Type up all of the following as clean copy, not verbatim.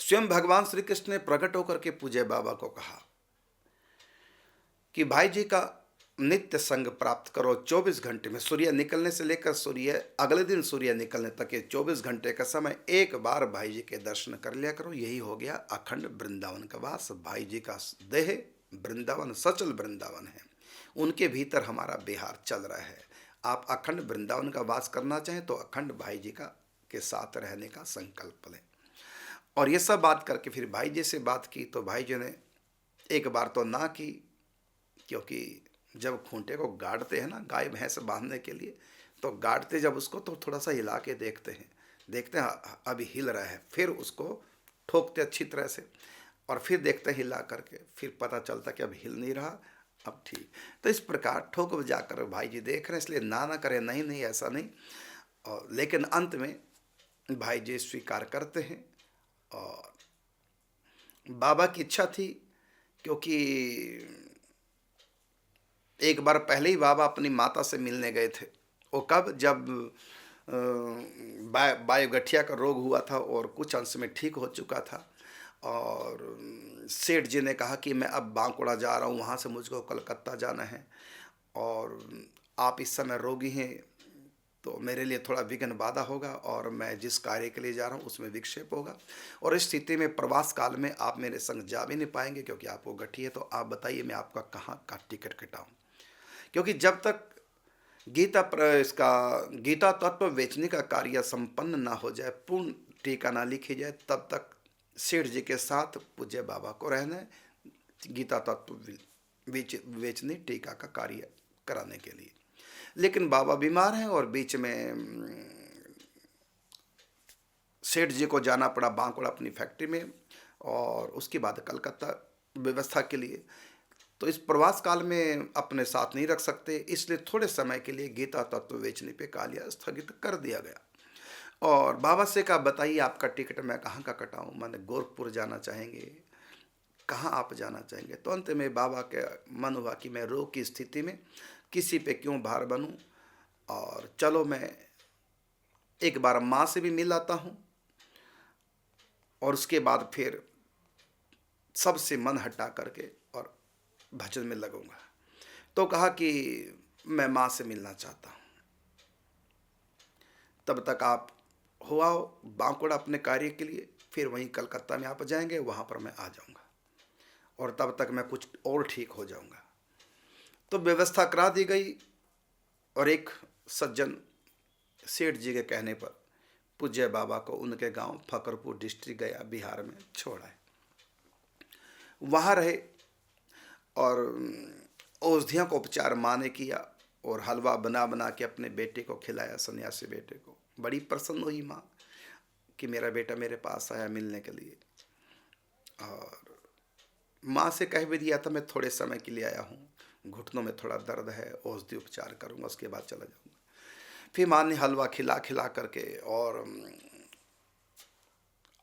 स्वयं भगवान श्री कृष्ण ने प्रकट होकर के पूज्य बाबा को कहा कि भाई जी का नित्य संग प्राप्त करो। 24 घंटे में सूर्य निकलने से लेकर सूर्य अगले दिन सूर्य निकलने तक के 24 घंटे का समय एक बार भाई जी के दर्शन कर लिया करो। यही हो गया अखंड वृंदावन का वास। भाई जी का देह वृंदावन, सचल वृंदावन है, उनके भीतर हमारा बिहार चल रहा है। आप अखंड वृंदावन का वास करना चाहें तो अखंड भाई जी का के साथ रहने का संकल्प लें। और ये सब बात करके फिर भाई जी से बात की तो भाई जी ने एक बार तो ना की, क्योंकि जब खूंटे को गाड़ते हैं ना गाय भैंस बांधने के लिए, तो गाड़ते जब उसको तो थोड़ा सा हिला के देखते हैं अभी हिल रहा है, फिर उसको ठोकते अच्छी तरह से और फिर देखते हैं हिला करके, फिर पता चलता कि अब हिल नहीं रहा, अब ठीक। तो इस प्रकार ठोक बजा कर भाई जी देख रहे हैं, इसलिए ना करें, नहीं नहीं ऐसा नहीं। और लेकिन अंत में भाई जी स्वीकार करते हैं। और बाबा की इच्छा थी, क्योंकि एक बार पहले ही बाबा अपनी माता से मिलने गए थे। वो कब, जब वायु गठिया का रोग हुआ था और कुछ अंश में ठीक हो चुका था। और सेठ जी ने कहा कि मैं अब बांकुड़ा जा रहा हूँ, वहाँ से मुझको कलकत्ता जाना है और आप इस समय रोगी हैं, तो मेरे लिए थोड़ा विघ्न बाधा होगा और मैं जिस कार्य के लिए जा रहा हूँ उसमें विक्षेप होगा। और इस स्थिति में प्रवास काल में आप मेरे संग जा भी नहीं पाएंगे, क्योंकि आपको गठी है। तो आप बताइए मैं आपका कहाँ का टिकट कटाऊँ, क्योंकि जब तक गीता तत्व बेचने का कार्य संपन्न ना हो जाए, पूर्ण टीका ना लिखी जाए, तब तक सेठ जी के साथ पूज्य बाबा को रहना है गीता तत्व बेचने टीका का कार्य कराने के लिए। लेकिन बाबा बीमार हैं और बीच में सेठ जी को जाना पड़ा बांकुड़ा अपनी फैक्ट्री में, और उसके बाद कलकत्ता व्यवस्था के लिए। तो इस प्रवास काल में अपने साथ नहीं रख सकते, इसलिए थोड़े समय के लिए गीता तत्व बेचने पे कार्य स्थगित कर दिया गया। और बाबा से कहा बताइए आपका टिकट मैं कहाँ का कटाऊँ, मैंने गोरखपुर जाना चाहेंगे, कहाँ आप जाना चाहेंगे। तो अंत में बाबा के मन हुआ कि मैं रोग की स्थिति में किसी पे क्यों भार बनूं, और चलो मैं एक बार माँ से भी मिल आता हूँ और उसके बाद फिर सबसे मन हटा करके और भजन में लगूंगा। तो कहा कि मैं माँ से मिलना चाहता हूँ, तब तक आप हो आओ बांकुड़ा अपने कार्य के लिए, फिर वहीं कलकत्ता में आप जाएंगे, वहाँ पर मैं आ जाऊँगा और तब तक मैं कुछ और ठीक हो जाऊँगा। तो व्यवस्था करा दी गई और एक सज्जन सेठ जी के कहने पर पूज्य बाबा को उनके गांव फकरपुर डिस्ट्रिक्ट गया, बिहार में छोड़ आए। वहाँ रहे और औषधियों का उपचार माँ ने किया और हलवा बना बना के अपने बेटे को खिलाया, सन्यासी बेटे को। बड़ी प्रसन्न हुई माँ कि मेरा बेटा मेरे पास आया मिलने के लिए। और माँ से कह भी दिया था मैं थोड़े समय के लिए आया हूँ, घुटनों में थोड़ा दर्द है, औषधि उपचार करूँगा, उसके बाद चला जाऊँगा। फिर माँ ने हलवा खिला खिला करके और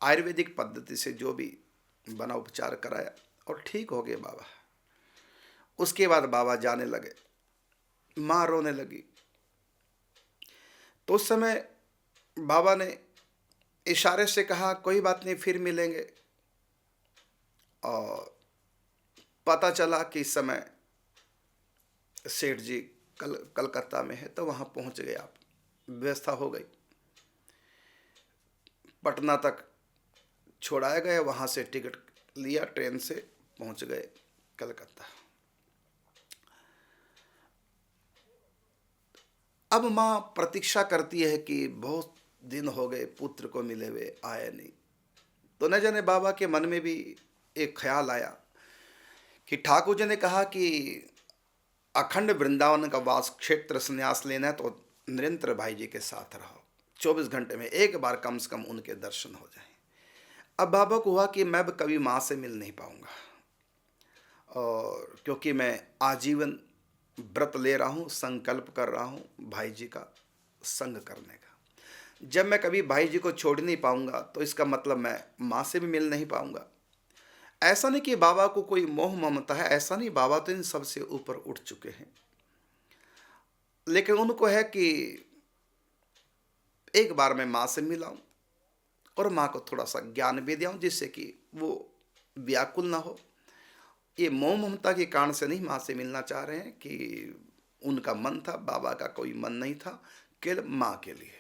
आयुर्वेदिक पद्धति से जो भी बना उपचार कराया और ठीक हो गए बाबा। उसके बाद बाबा जाने लगे, माँ रोने लगी। तो उस समय बाबा ने इशारे से कहा कोई बात नहीं फिर मिलेंगे। और पता चला कि इस समय सेठ जी कलकत्ता में है, तो वहाँ पहुँच गए आप, व्यवस्था हो गई। पटना तक छोड़ाया गया, वहाँ से टिकट लिया, ट्रेन से पहुँच गए कलकत्ता। अब माँ प्रतीक्षा करती है कि बहुत दिन हो गए पुत्र को मिले हुए, आए नहीं। तो न जाने बाबा के मन में भी एक ख्याल आया कि ठाकुर जी ने कहा कि अखंड वृंदावन का वास क्षेत्र संन्यास लेना है तो निरंतर भाई जी के साथ रहो, 24 घंटे में एक बार कम से कम उनके दर्शन हो जाएं। अब बाबा को हुआ कि मैं कभी माँ से मिल नहीं पाऊंगा, और क्योंकि मैं आजीवन व्रत ले रहा हूँ, संकल्प कर रहा हूँ भाई जी का संग करने का। जब मैं कभी भाई जी को छोड़ नहीं पाऊंगा तो इसका मतलब मैं माँ से भी मिल नहीं पाऊंगा। ऐसा नहीं कि बाबा को कोई मोह ममता है, ऐसा नहीं, बाबा तो इन सबसे ऊपर उठ चुके हैं। लेकिन उनको है कि एक बार मैं माँ से मिलाऊं और माँ को थोड़ा सा ज्ञान भी दिया जिससे कि वो व्याकुल ना हो। ये मोह ममता के कारण से नहीं माँ से मिलना चाह रहे हैं कि उनका मन था, बाबा का कोई मन नहीं था, केवल माँ के लिए।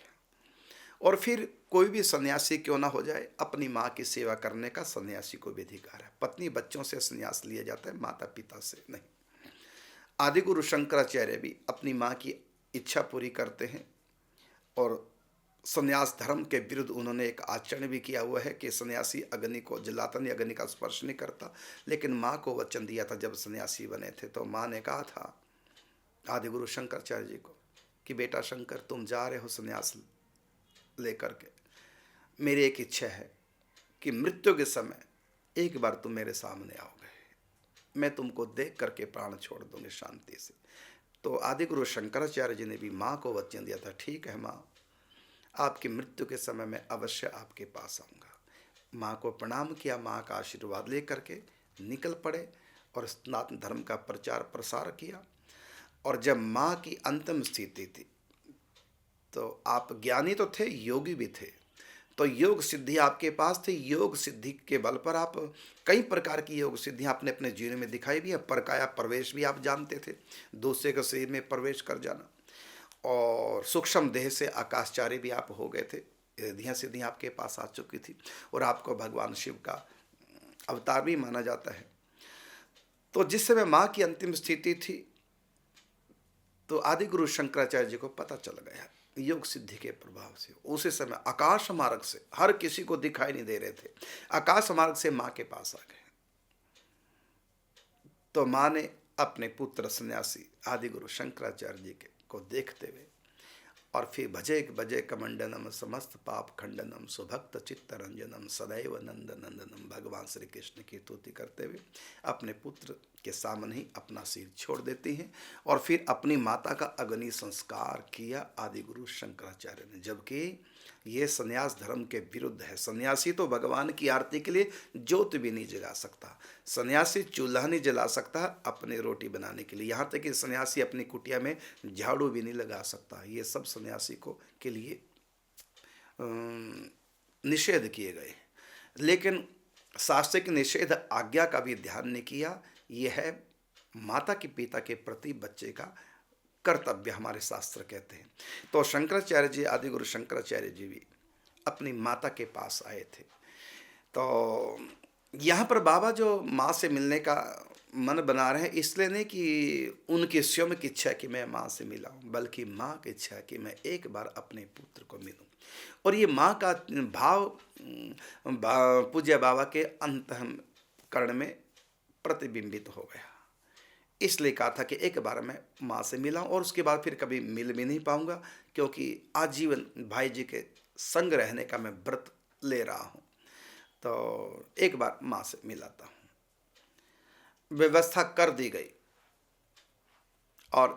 और फिर कोई भी सन्यासी क्यों ना हो जाए, अपनी माँ की सेवा करने का सन्यासी को भी अधिकार है। पत्नी बच्चों से सन्यास लिया जाता है, माता पिता से नहीं। आदि गुरु शंकराचार्य भी अपनी माँ की इच्छा पूरी करते हैं और संन्यास धर्म के विरुद्ध उन्होंने एक आचरण भी किया हुआ है कि सन्यासी अग्नि को जलाता नहीं, अग्नि का स्पर्श नहीं करता। लेकिन माँ को वचन दिया था जब सन्यासी बने थे, तो माँ ने कहा था आदि गुरु शंकराचार्य जी को कि बेटा शंकर, तुम जा रहे हो सन्यास लेकर के, मेरी एक इच्छा है कि मृत्यु के समय एक बार तुम मेरे सामने आओगे, मैं तुमको देख करके प्राण छोड़ दूंगी शांति से। तो आदि गुरु शंकराचार्य जी ने भी माँ को वचन दिया था, ठीक है माँ, आपकी मृत्यु के समय मैं अवश्य आपके पास आऊँगा। माँ को प्रणाम किया, माँ का आशीर्वाद लेकर के निकल पड़े और सनातन धर्म का प्रचार प्रसार किया। और जब माँ की अंतिम स्थिति थी तो आप ज्ञानी तो थे, योगी भी थे, तो योग सिद्धि आपके पास थी। योग सिद्धि के बल पर आप कई प्रकार की योग सिद्धियाँ आपने अपने जीवन में दिखाई भी है। परकाया प्रवेश भी आप जानते थे, दूसरे के शरीर में प्रवेश कर जाना, और सूक्ष्म देह से आकाशचारी भी आप हो गए थे। रिद्धियाँ सिद्धियाँ आपके पास आ चुकी थी और आपको भगवान शिव का अवतार भी माना जाता है। तो जिस समय माँ की अंतिम स्थिति थी तो आदि गुरु शंकराचार्य जी को पता चल गया योग सिद्धि के प्रभाव से। उसी समय आकाश मार्ग से, हर किसी को दिखाई नहीं दे रहे थे, आकाश मार्ग से माँ के पास आ गए। तो माँ ने अपने पुत्र सन्यासी आदि गुरु शंकराचार्य जी के को देखते हुए और फिर भजे भजे कमंडनम समस्त पाप खंडनम सुभक्त चित्त रंजनम सदैव नंद नंदनम, भगवान श्री कृष्ण की स्तुति करते हुए अपने पुत्र के सामने ही अपना सिर छोड़ देती हैं और फिर अपनी माता का अग्नि संस्कार किया आदि गुरु शंकराचार्य ने। जबकि ये संन्यास धर्म के विरुद्ध है। सन्यासी तो भगवान की आरती के लिए ज्योत भी नहीं जला सकता, सन्यासी चूल्हा नहीं जला सकता अपने रोटी बनाने के लिए, यहाँ तक कि सन्यासी अपनी कुटिया में झाड़ू भी नहीं लगा सकता। ये सब सन्यासी को के लिए निषेध किए गए। लेकिन शास्त्र के निषेध आज्ञा का भी ध्यान नहीं किया। यह है माता के पिता के प्रति बच्चे का कर्तव्य, हमारे शास्त्र कहते हैं। तो शंकराचार्य जी, आदि गुरु शंकराचार्य जी भी अपनी माता के पास आए थे। तो यहाँ पर बाबा जो माँ से मिलने का मन बना रहे हैं, इसलिए नहीं कि उनकी स्वयं की इच्छा है कि मैं माँ से मिला हूँ, बल्कि माँ की इच्छा है कि मैं एक बार अपने पुत्र को मिलूँ। और ये माँ का भाव पूज्य बाबा के अंतःकरण में प्रतिबिंबित हो गया। इसलिए कहा था कि एक बार मैं माँ से मिला और उसके बाद फिर कभी मिल भी नहीं पाऊंगा, क्योंकि आजीवन भाई जी के संग रहने का मैं व्रत ले रहा हूँ। तो एक बार माँ से मिलाता हूँ। व्यवस्था कर दी गई और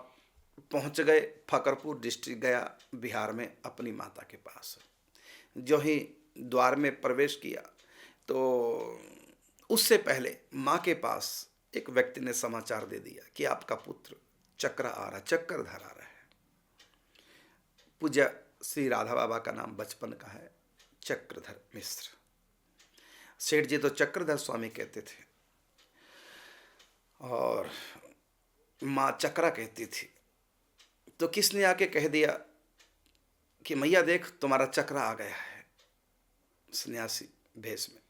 पहुँच गए फकरपुर डिस्ट्रिक्ट गया, बिहार में अपनी माता के पास। जो ही द्वार में प्रवेश किया तो उससे पहले माँ के पास एक व्यक्ति ने समाचार दे दिया कि आपका पुत्र चक्कर आ रहा, चक्करधर आ रहा है। पूज्य श्री राधा बाबा का नाम बचपन का है चक्रधर मिश्र। सेठ जी तो चक्रधर स्वामी कहते थे और माँ चक्रा कहती थी। तो किसने आके कह दिया कि मैया देख तुम्हारा चक्रा आ गया है, सन्यासी भेष में।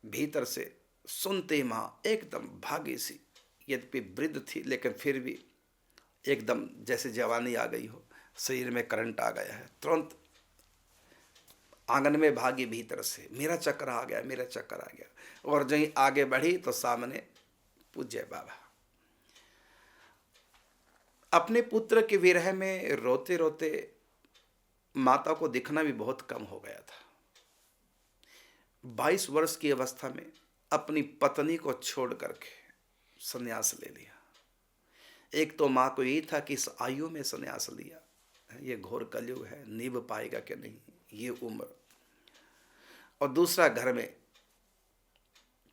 भीतर से सुनते माँ एकदम भागी सी, यद्यपि वृद्ध थी लेकिन फिर भी एकदम जैसे जवानी आ गई हो, शरीर में करंट आ गया है। तुरंत आंगन में भागी भीतर से, मेरा चक्कर आ गया, मेरा चक्कर आ गया। और जहीं आगे बढ़ी तो सामने पूज्य बाबा। अपने पुत्र के विरह में रोते रोते माता को दिखना भी बहुत कम हो गया था। 22 वर्ष की अवस्था में अपनी पत्नी को छोड़ करके संन्यास ले लिया। एक तो माँ को यही था कि इस आयु में संन्यास लिया, ये घोर कलयुग है, निभ पाएगा कि नहीं ये उम्र। और दूसरा घर में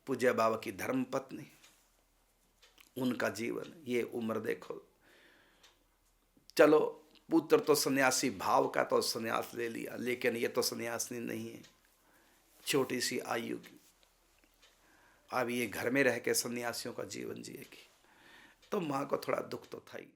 पूज्य बाबा की धर्म पत्नी, उनका जीवन, ये उम्र देखो। चलो पुत्र तो सन्यासी भाव का तो सन्यास ले लिया, लेकिन ये तो सन्यासिनी नहीं है, छोटी सी आयु की। अब ये घर में रह के सन्यासियों का जीवन जिएगी। तो माँ को थोड़ा दुख तो था ही।